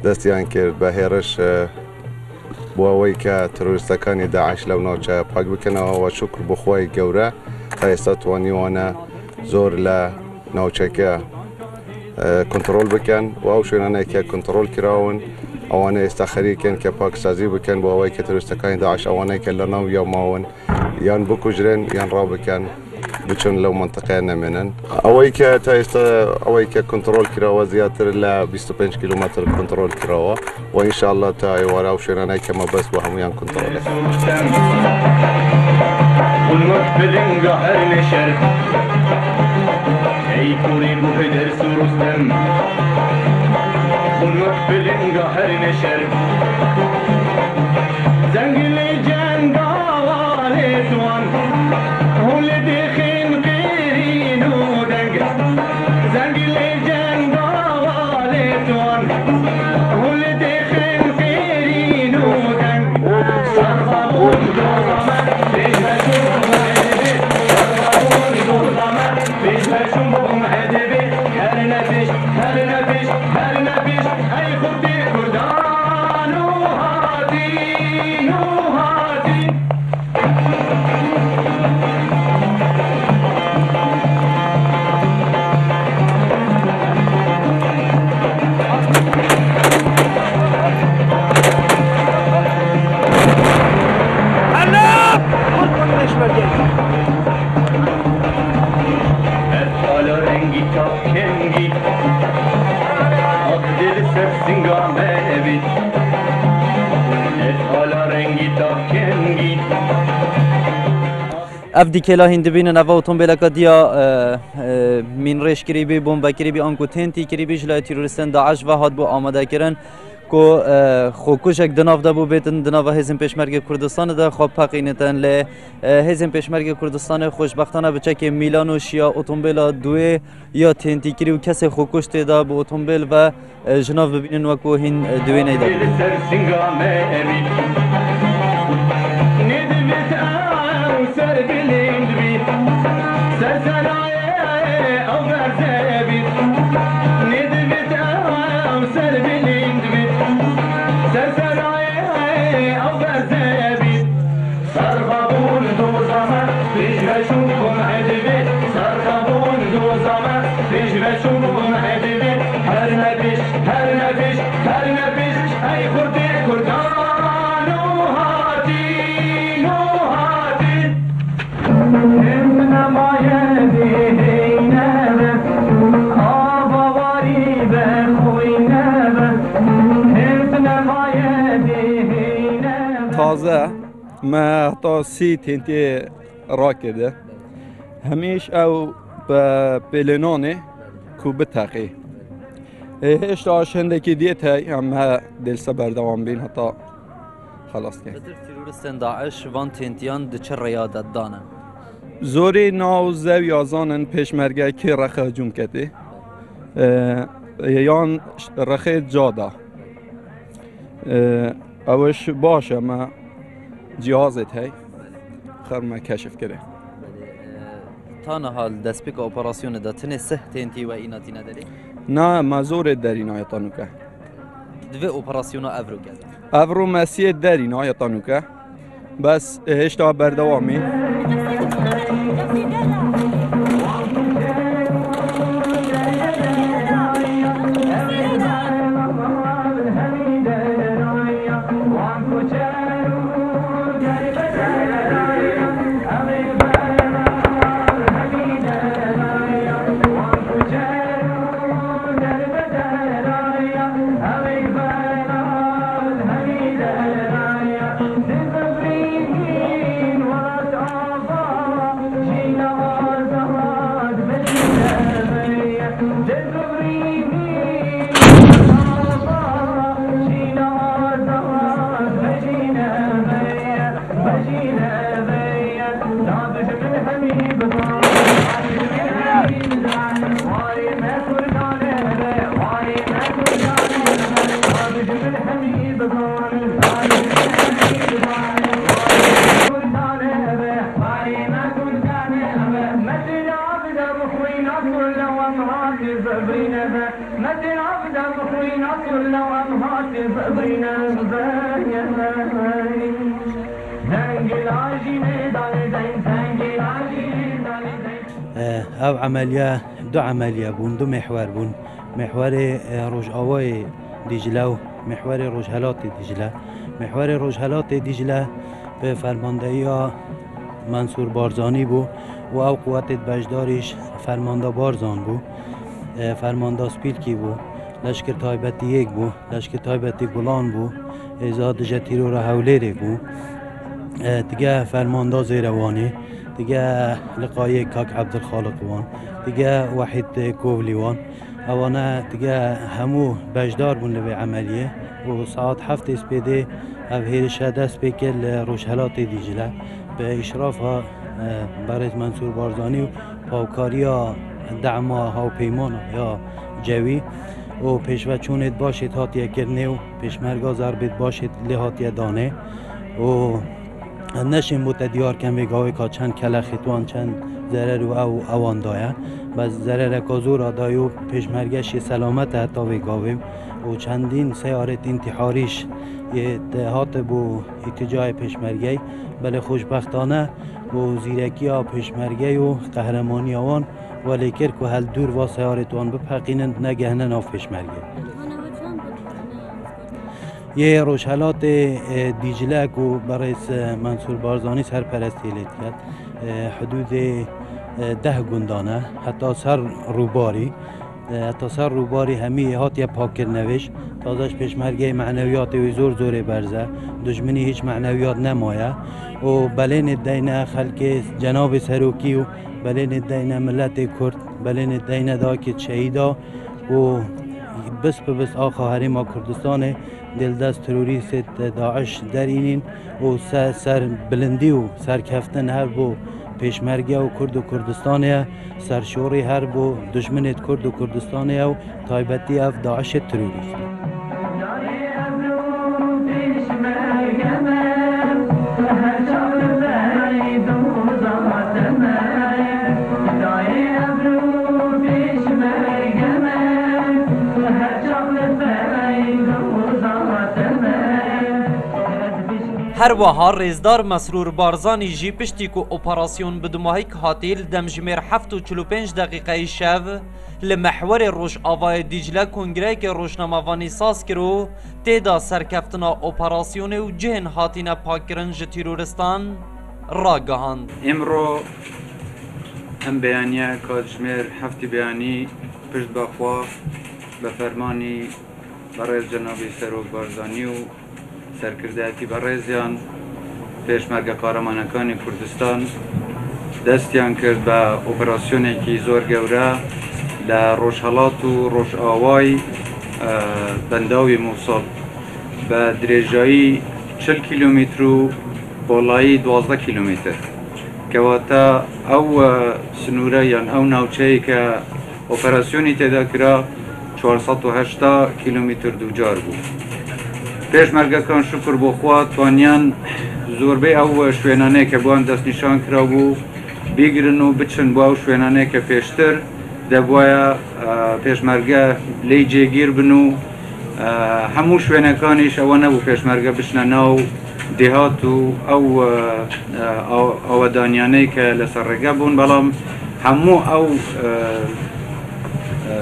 دەستیان کرد بە هێرش بۆ ئەوەی کە ترۆریستەکانی داعش لەو ناوچە پاک بکەنەوە و شکر بۆ خۆی گەورە تا ئێستا توانیوانە زۆر لە ناوچەکە کنترۆل بکەن و ئەو شوێنانێکە کنترۆل کراون ئەوانە ئێستا خەریکن کە پاکسازی بکەن بۆ ئەوەی کە ترۆریستەکانی داعش ئەوانەی کە لە ناو یا ماون یان بکوژرێن یان ڕابکەن بچون لەو منطقەیە نەمێنن ئەوەی کە تا ئێستا ئەوەی کە کنترۆل کراوە زیاتر لە 25 کیلومتر کنترۆل کراوە و ئینشاءالله تا ئێوارە ئەو شوێنانەی کە مەبەست بۆ هەمویان کنترۆلە اف دیکلا هندبین نوا اتومبیل کدیا من ریش کریبی بمب کریبی آنکو تنتی کریبی جلای تروریستان داعش و هاد بو آماده کردن کو خوکوشک دناف دبو بیتن دناف هزم پیشمرگ کردستان ده خواب پقینتن ل هزم پیشمرگ کردستان خوشبختانه بچه که میلان و شیا اتومبیل دوی یا تنتی کری و کسی خوکوش تدا بو اتومبیل و جناف ببینن و کو هین دوی نیداد تازه ما تا سی تنتی را کرده همیش او به پلنانه کو بتاقی هشت آشنده که دیت های هم دل سبر دوام بین حتی خلاص کرد تروریستان داعش وان تنتیان ده چه ریادت دانن زوری ناو زو یازانن پیشمرگه که رخ هجوم کده یان رخ جاده اوش باشه ما جهازت هی خرما کشف کرده تانا حال دسپیک اپراسیون دا تنه سه تنتی و ایناتی نداری؟ نه مزور داری نایتانو که دوی اپراسیون افرو کرد افرو مسیح داری نایتانو که بس هشتا بردوامی او عملیه دو عملیه بون، دو محور بون، محور روجاوای دیجله و محور روجهلات دیجله. محور روجهلات دیجله به فرماندهی منصور بارزانی بو و او قوت بجداریش فرمانده بارزان بو، فرمانده سپیلکی بو، لشکر تایبتی یک بو، لشکر تایبتی گلان بو، ازاد جتیرو را حولیری بو، دیگه فرمانده زیروانی، دیگه لقای کاک عبدالخالق وان، دیگه وحید کوولی وان. اوانه دیگه همو بجدار بون لبه عملیه و ساعت 7 اسپیده او هیرشه دست بکل روشهلات دیجله به اشراف برای منصور بارزانی و پاوکاری دعما ها و پیمان یا جوی و پیشوه چونت باشید هاتیه کرنه و پیشمرگا ضربت باشید لحاتیه دانه و نشین بود دیار کم بگاوی که چند کلخیتوان چند ضرر و اوان دایه بس ضرر کازور آدای و پیشمرگش سلامت حتی بگاویم و چندین سیارت انتحاریش هات بو اتجاه پیشمرگی بله خوشبختانه و زیرکی ها پیشمرگی و قهرمانی آوان ولی کرد که هل دور و سیارتوان بپقینند نگهنن آف پیشمرگی یه روشهلات دیجله که برای منصور بارزانی سرپرستی لید کرد حدود 10 گندانه حتی سر روباری همی هات پاک نوش تازش پیشمرگی معنویات و زور برزه دشمنی هیچ معنویات نمایه و بلین دین خلق جناب سروکی و بلین دین ملت کرد بلین دین دا که شهیدا و بس آخا حریم کردستان دلدست تروریست داعش در اینین و سر بلندی و سرکفتن هر بو پیشمرگی و کرد و کردستانه سرشوری هر بو دشمنت کرد و کردستانه و تایبتی اف داعش تروریست هر وها رزدار مسرور بارزانی جی پشتی که اپراسیون بدماهی که هاتیل دمجمیر 7:45 دقیقه شب لمحور روش آوای دیجله کنگره که روشنموانی ساز کرو تیدا سرکفتنا اپراسیون و جهن هاتین پاکرنج تیرورستان را گهاند. امرو هم بیانیه کادشمیر 7 بیانی پشت بخوا به فرمانی برای جنابی سروک بارزانی و سرکردهاتی برایزیان پیشمرگه قهرمانکانی کردستان دستیان کرد به اپراسیونی که زور گوره لروشهلات و روش آوای بنداوی موصل به درجایی 40 کیلومتر و بالایی 12 کیلومتر که واتا او سنوره یان او ناوچهی که اپراسیونی تیدا کرا 480 کیلومتر دوجار بود. پیشمرگه کان شکر بخوا توانیان زوربه او شوینانه که بوان دست نشان کرا بو بیگرن و بچن با او شوینانه که پیشتر دبوایا پیشمرگه لی جگیر بنو همو شوینکانیش او نبو پیشمرگه بشنه ناو دهات و او دانیانه که لسرگه بون بلام همو او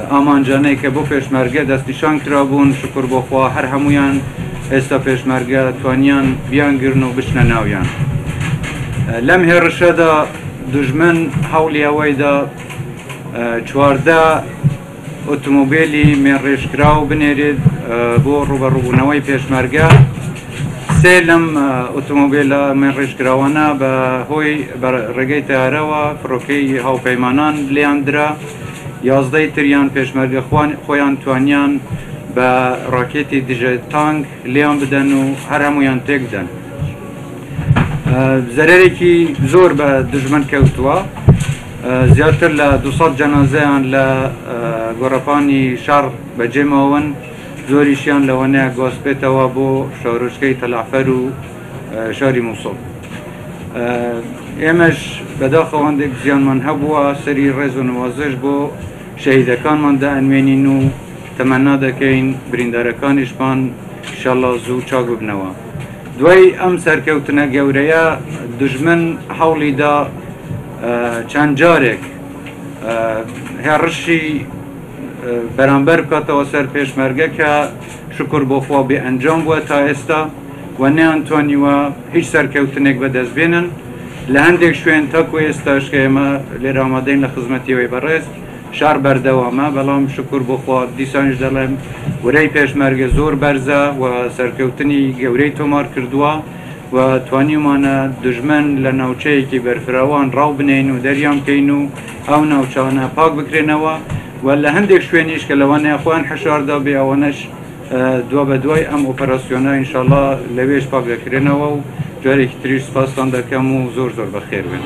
آمانجانه که بو پیشمرگه دست نشان کرا بون شکر بخوا هر همویان استا پیشمرگه توانیان بیان گرن و بشنه ناویان لم هرشه دا دجمن حولی اوی دا 14 اتومبیلی من ریشکراو بنیرید بو روبرونوی پیشمرگه سیلم اتومبیل من ریشکراوانا به هوی رگی تیاره و فروکی هاو پیمانان لیاندرا 11 تریان پیشمرگه خویان توانیان با راکتی دیجه تانک لیان بدن و هر همویان تک بدن ضرری که زور به دجمن کوتوا زیادتر ل 200 جنازه آن ل گرپانی شهر به جمعون زوریشیان لونه گاسپت و بو شاروشکی تلعفر و شهری موصل ایمش بداخل وندک زیان من هبوا سری رز و نوازش بو شهیدکان من ده انوینینو تەمەنا دەکەین بریندارەکانیشمان ئینشاءالله زوو چاک ببنەوە. دوای ئەم سەرکەوتنە گەورەیە دژمن هەوڵیدا چەند جارێک هێڕشی بەرامبەر بکاتەوە سەر پێشمەرگە کە شکر بۆ خوا بێ ئەنجام بووە تا ئێستا و نەیانتوانیوە هیچ سەرکەوتنێک بەدەستبێنن لە هەندێک شوێن تاکو ئێستاش کە ئێمە لێرە ئامادەین لە خزمەتیەوەی بەڕێز شار بەردەوامە بەڵام شکر بۆ خوا دیسانیش دەڵێم وەرەی پێشمەرگە زۆر بەرزە و سەرکەوتنی گەورەی تۆمار کردووە و توانیمانە دژمن لە ناوچەیەکی بەرفراوان ڕاو بنین و دەریان بکەین و ئەو ناوچانە پاک بکرێنەوە و لە هەندێک شوێنیش کە لەوانەیە خۆیان حەشاردا بێ ئەوەنەش دوا بە دوای ئەم ئۆپەراسیۆنە ئینشاءالله لەوێش پاک دەکرێنەوە و جارێکی تریش سپاسان دەکەم و زۆر زۆر بەخێر بێن.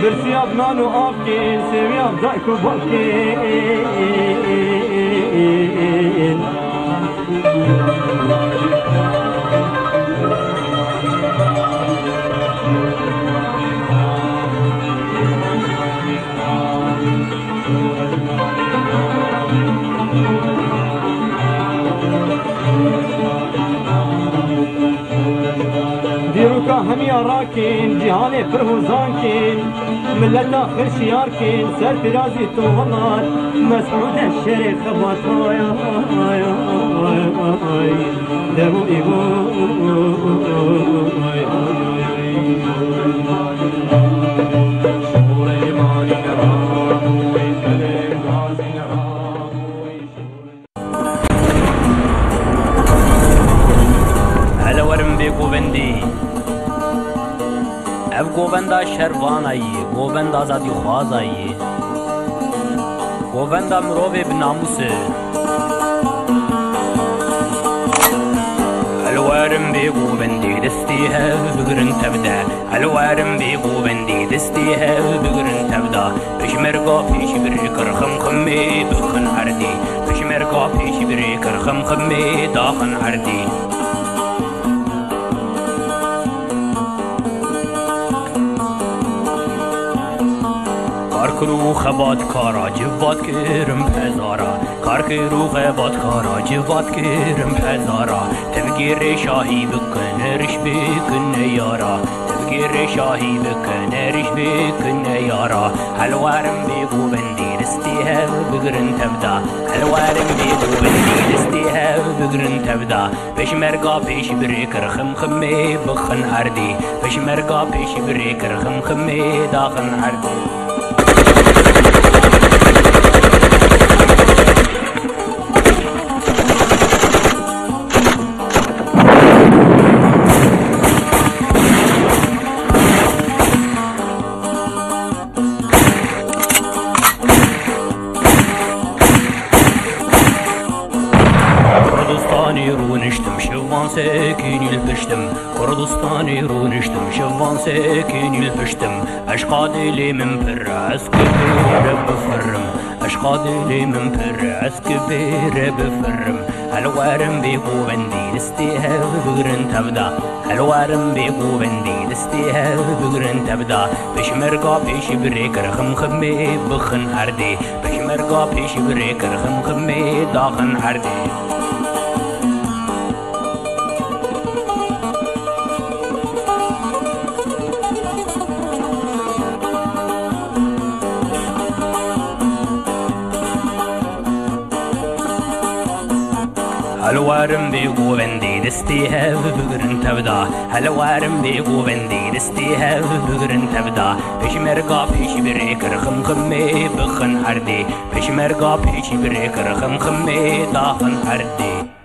برسياب نانو آفكين سوياب دايكو بالكين دیروکا همی آراکین جهان پرهوزان کین ملت آخر شیار کین سر فرازی تو هلار مسعود الشریف خبات دمو ایگو ev govenda şervanayî, govenda zadî xwazayî, govenda mirovê bi namusê. Helwerim bê govendê destê hev bigirin tevde, helwerim bê govendê destê hev bigirin tevda. Pişmerga pêşî birê kir xemxemê bixin erdê, pişmerga pêşî birê kir xemxemê daxin erdê. کرو خبات کارا جوات کرم پزارا کار کرو خبات کارا جوات کرم پزارا تفگیر شاهی بکن رش بکن یارا تفگیر شاهی بکن رش بکن یارا هلوارم بگو بندی دستی هر بگرن تبدا هلوارم بگو بندی دستی هر بگرن تبدا پشمرگا پیش بری کرخم خمی بخن اردی پشمرگا پیش بری کرخم خمی داخن اردی رونشتم شوان ساكن البشتم كردستاني رونشتم شوان ساكن البشتم أشقاد لي من بر عسكبير بفرم أشقاد لي من بر عسكبير بفرم هلوارم بيقو بندي دستيها بقرن تبدا هلوارم بيقو بندي دستيها بقرن تبدا بشمرقا بيش بريكر خمي بخن هردي بشمرقا بيش بريكر خمي داخن هردي هلوارم بيقو بندي دستيها بقرن تبدا هلوارم بيقو بندي دستيها بقرن تبدا بشمرقا بيش بريكر خمي بخن هردي بشمرقا بيش بريكر خمي داخن هردي